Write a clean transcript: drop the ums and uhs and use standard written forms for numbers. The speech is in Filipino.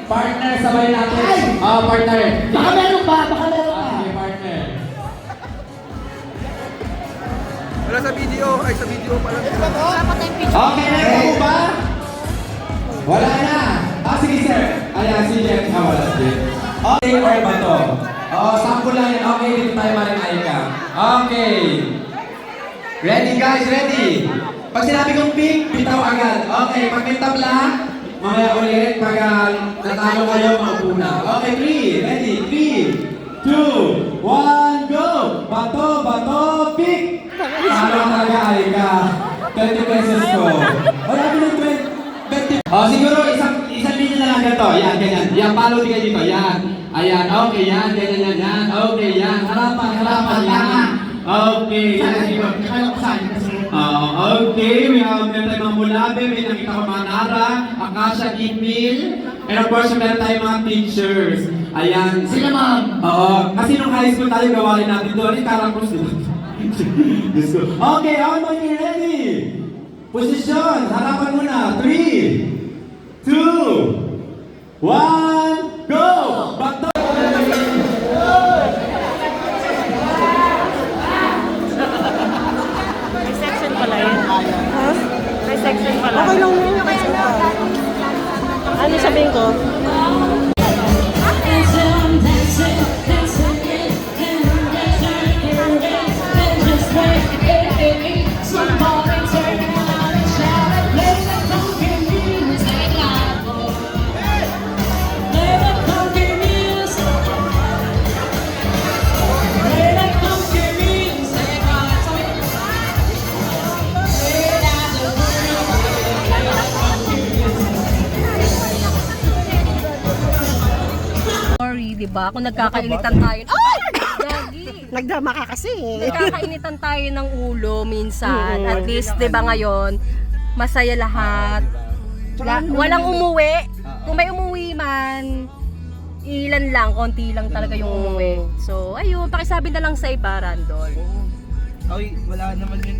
Partner, sabay natin. Partner. Baka meron pa, baka meron pa. Okay, partner. Wala sa video, ay sa video pala. Okay, meron po ba? Wala na. Sige sir. Ayan, si Jeff. Wala si Jeff. Okay, or ba to? Sample lang yan. Okay, dito tayo marinay ka. Okay. Ready guys, ready? Pag sinabi kong pink, bitaw agad. Okay, pag may tabla, mamaya ulit. Pag natalo kayo, maupo na. Okay, 3, ready? 3, 2, 1, go! Bato, bato, pick! Talo talaga, Aika. 30 pesos ko. Wala ko ng 20. Siguro isang linya na lang ganito. Yan, ganyan. Yan, follow kayo dito. Yan. Ayan, okay, yan. Ganyan, yan. Okay, yan. Harapan, yan. Okay, yan. Okay, we have meron tayong mga mulabe, may nakita ko mga Nara, Akasha, Ipil, and of course, meron tayong mga pictures. Ayan. Sila ma'am. Oo, kasi nung high school tayo, gawain natin doon. Yung karangkos, di ba? Okay, all of you ready? Position, harapan muna. 3, 2, 1, go! Bato! May section pala yun. Ha? May section pala. Okay lang yun yung section pala. Ano sabihin ko? Diba? Kung nagkakainitan tayo. Ay! Gagi! Nagdrama ka kasi. Nagkakainitan tayo ng ulo minsan. At least, diba ngayon, masaya lahat. Walang umuwi. Kung may umuwi man, ilan lang, konti lang talaga yung umuwi. So, ayun, pakisabi na lang sa iba, Randol. Ay, wala naman yun.